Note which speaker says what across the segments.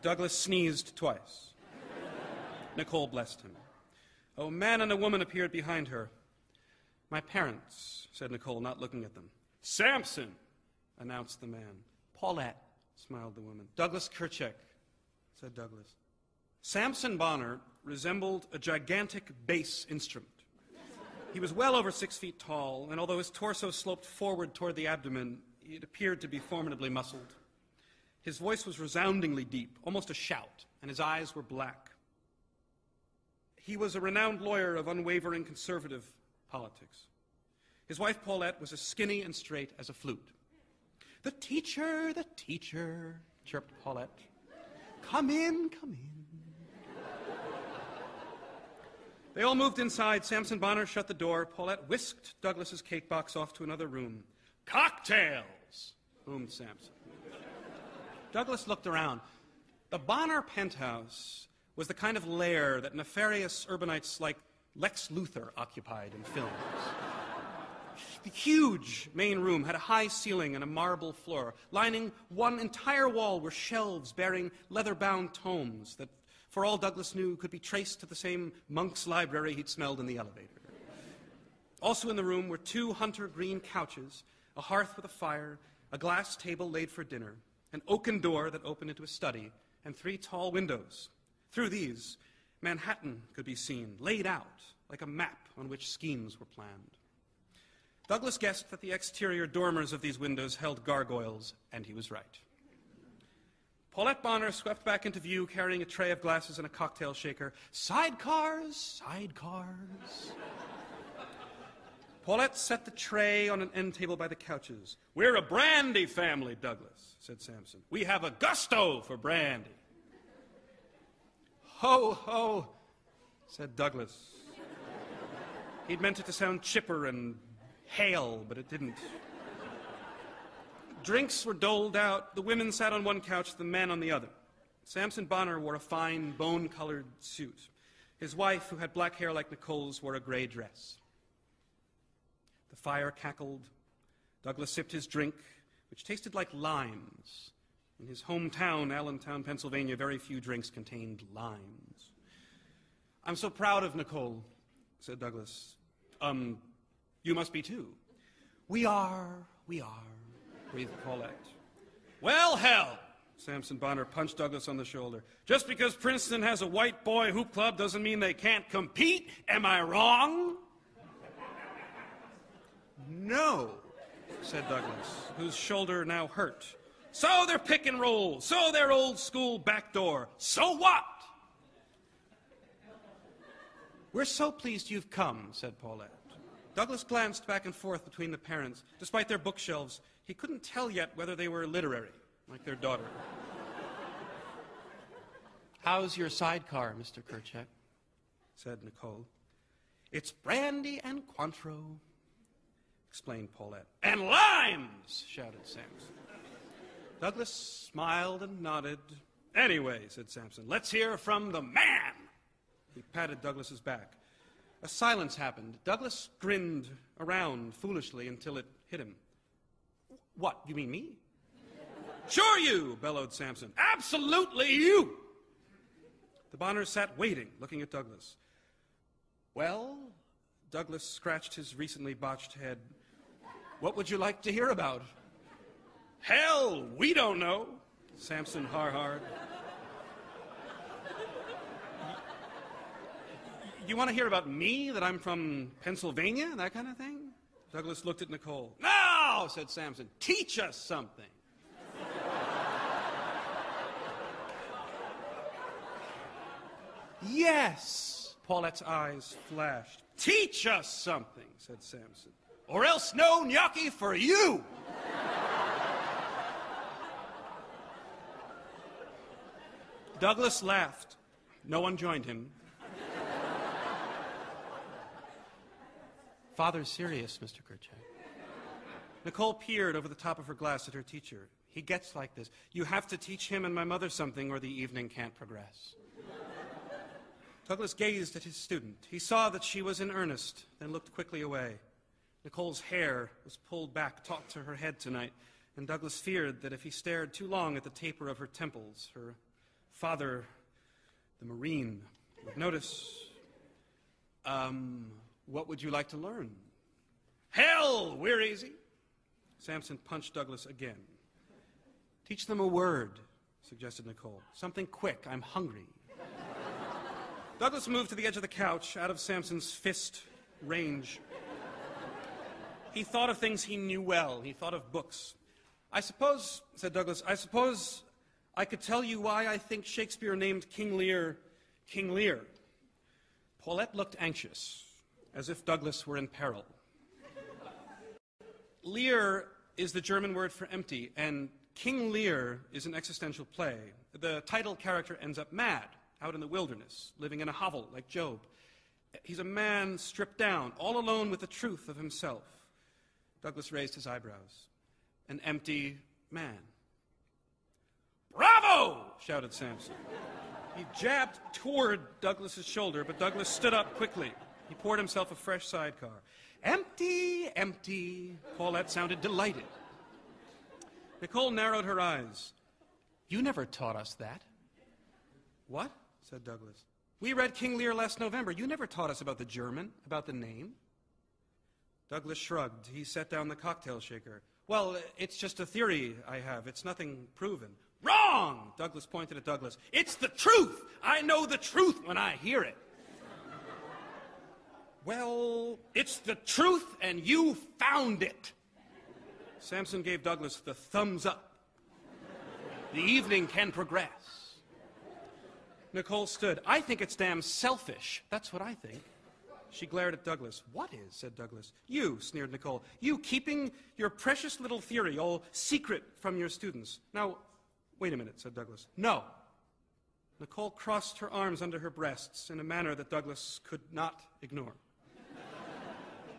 Speaker 1: Douglas sneezed twice. Nicole blessed him. A man and a woman appeared behind her. "My parents," said Nicole, not looking at them. "Samson," announced the man. "Paulette," smiled the woman. "Douglas Kerchak," said Douglas. Samson Bonner resembled a gigantic bass instrument. He was well over 6 feet tall, and although his torso sloped forward toward the abdomen, it appeared to be formidably muscled. His voice was resoundingly deep, almost a shout, and his eyes were black. He was a renowned lawyer of unwavering conservative politics. His wife, Paulette, was as skinny and straight as a flute. The teacher, chirped Paulette. Come in. They all moved inside. Samson Bonner shut the door. Paulette whisked Douglas's cake box off to another room. "Cocktails!" boomed Samson. Douglas looked around. The Bonner penthouse was the kind of lair that nefarious urbanites like Lex Luthor occupied in films. The huge main room had a high ceiling and a marble floor. Lining one entire wall were shelves bearing leather-bound tomes that, for all Douglas knew, could be traced to the same monk's library he'd smelled in the elevator. Also in the room were 2 hunter green couches, a hearth with a fire, a glass table laid for dinner, an oaken door that opened into a study, and 3 tall windows. Through these, Manhattan could be seen, laid out like a map on which schemes were planned. Douglas guessed that the exterior dormers of these windows held gargoyles, and he was right. Paulette Bonner swept back into view, carrying a tray of glasses and a cocktail shaker. Sidecars. Paulette set the tray on an end table by the couches. "We're a brandy family, Douglas," said Samson. "We have a gusto for brandy." "Ho, ho," said Douglas. He'd meant it to sound chipper and hale, but it didn't. Drinks were doled out. The women sat on one couch, the men on the other. Samson Bonner wore a fine, bone-colored suit. His wife, who had black hair like Nicole's, wore a gray dress. The fire cackled. Douglas sipped his drink, which tasted like limes. In his hometown, Allentown, Pennsylvania, very few drinks contained limes. "I'm so proud of Nicole," said Douglas. You must be too." We are, breathed Paulette. "Well, hell," Samson Bonner punched Douglas on the shoulder. "Just because Princeton has a white boy hoop club doesn't mean they can't compete. Am I wrong?" "No," said Douglas, whose shoulder now hurt. "So they're pick and roll. So they're old school backdoor. So what?" "We're so pleased you've come," said Paulette. Douglas glanced back and forth between the parents. Despite their bookshelves, he couldn't tell yet whether they were literary, like their daughter. "How's your sidecar, Mr. Kerchak?" said Nicole. "It's brandy and Cointreau," explained Paulette. "And limes!" shouted Samson. Douglas smiled and nodded. "Anyway," said Samson, "let's hear from the man." He patted Douglas's back. A silence happened. Douglas grinned around foolishly until it hit him. "What, you mean me?" "Sure you," bellowed Samson. "Absolutely you." The Bonners sat waiting, looking at Douglas. "Well," Douglas scratched his recently botched head, "what would you like to hear about?" "Hell, we don't know," Samson har-harred. "You want to hear about me, that I'm from Pennsylvania, that kind of thing?" Douglas looked at Nicole. "No," said Samson. "Teach us something." "Yes," Paulette's eyes flashed. "Teach us something," said Samson. "Or else no gnocchi for you." Douglas laughed. No one joined him. "Father's serious, Mr. Kerchak." Nicole peered over the top of her glass at her teacher. "He gets like this. You have to teach him and my mother something or the evening can't progress." Douglas gazed at his student. He saw that she was in earnest, then looked quickly away. Nicole's hair was pulled back taut to her head tonight, and Douglas feared that if he stared too long at the taper of her temples, her father, the Marine, would notice. What would you like to learn? Hell, we're easy. Samson punched Douglas again. Teach them a word, suggested Nicole. Something quick, I'm hungry. Douglas moved to the edge of the couch, out of Samson's fist range. He thought of things he knew well. He thought of books. I suppose, said Douglas, I suppose I could tell you why I think Shakespeare named King Lear, King Lear. Paulette looked anxious, as if Douglas were in peril. Lear is the German word for empty, and King Lear is an existential play. The title character ends up mad, out in the wilderness, living in a hovel like Job. He's a man stripped down, all alone with the truth of himself. Douglas raised his eyebrows. An empty man. Bravo! Shouted Samson. He jabbed toward Douglas's shoulder, but Douglas stood up quickly. He poured himself a fresh sidecar. Empty, empty. Paulette sounded delighted. Nicole narrowed her eyes. You never taught us that. What? Said Douglas. We read King Lear last November. You never taught us about the German, about the name. Douglas shrugged. He set down the cocktail shaker. Well, it's just a theory I have. It's nothing proven. Wrong! Douglas pointed at Douglas. It's the truth! I know the truth when I hear it. Well, it's the truth, and you found it. Samson gave Douglas the thumbs up. The evening can progress. Nicole stood. I think it's damn selfish. That's what I think. She glared at Douglas. What is? Said Douglas. You, sneered Nicole. You keeping your precious little theory all secret from your students. Now, wait a minute, said Douglas. No. Nicole crossed her arms under her breasts in a manner that Douglas could not ignore.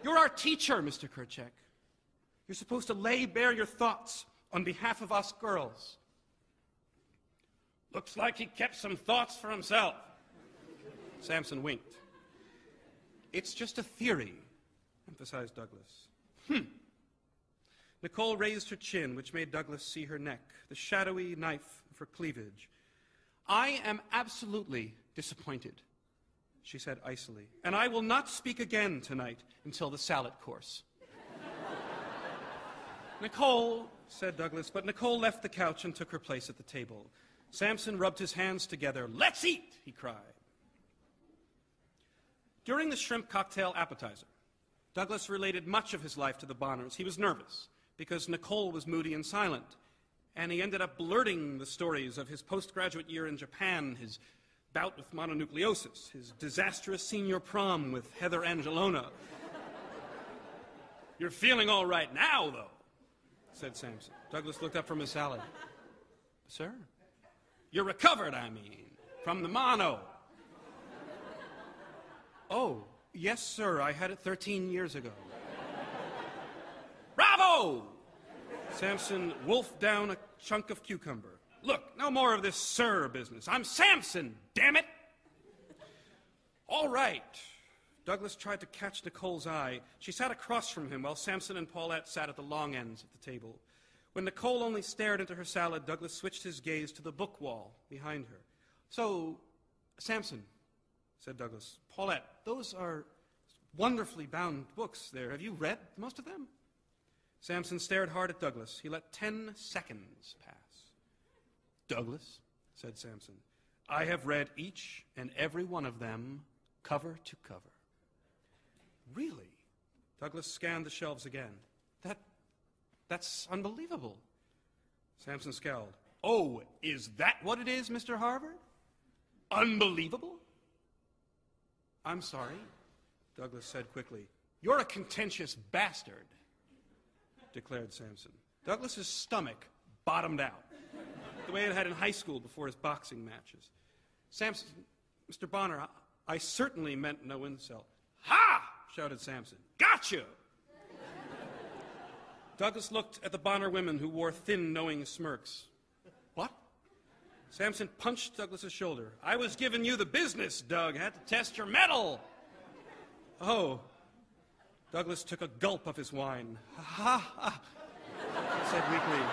Speaker 1: You're our teacher, Mr. Kerchak. You're supposed to lay bare your thoughts on behalf of us girls. Looks like he kept some thoughts for himself. Samson winked. It's just a theory, emphasized Douglas. Nicole raised her chin, which made Douglas see her neck, the shadowy knife of her cleavage. I am absolutely disappointed, she said icily, and I will not speak again tonight until the salad course. Nicole, said Douglas, but Nicole left the couch and took her place at the table. Samson rubbed his hands together. Let's eat, he cried. During the shrimp cocktail appetizer, Douglas related much of his life to the Bonners. He was nervous because Nicole was moody and silent, and he ended up blurting the stories of his postgraduate year in Japan, his bout with mononucleosis, his disastrous senior prom with Heather Angelona. You're feeling all right now, though, said Samson. Douglas looked up from his salad. Sir? You're recovered, I mean, from the mono. Oh, yes, sir. I had it 13 years ago. Bravo! Samson wolfed down a chunk of cucumber. Look, no more of this sir business. I'm Samson, damn it! All right. Douglas tried to catch Nicole's eye. She sat across from him while Samson and Paulette sat at the long ends of the table. When Nicole only stared into her salad, Douglas switched his gaze to the book wall behind her. So, Samson, said Douglas, Paulette, those are wonderfully bound books there. Have you read most of them? Samson stared hard at Douglas. He let 10 seconds pass. Douglas, said Samson, I have read each and every one of them cover to cover. Really? Douglas scanned the shelves again. That's unbelievable. Samson scowled. Oh, is that what it is, Mr. Harvard? Unbelievable? I'm sorry, Douglas said quickly. You're a contentious bastard, declared Samson. Douglas's stomach bottomed out, the way it had in high school before his boxing matches. Samson, Mr. Bonner, I certainly meant no insult. Ha! Shouted Samson. Gotcha! Douglas looked at the Bonner women who wore thin, knowing smirks. What? Samson punched Douglas's shoulder. I was giving you the business, Doug. Had to test your mettle. Oh. Douglas took a gulp of his wine. Ha ha, he said weakly.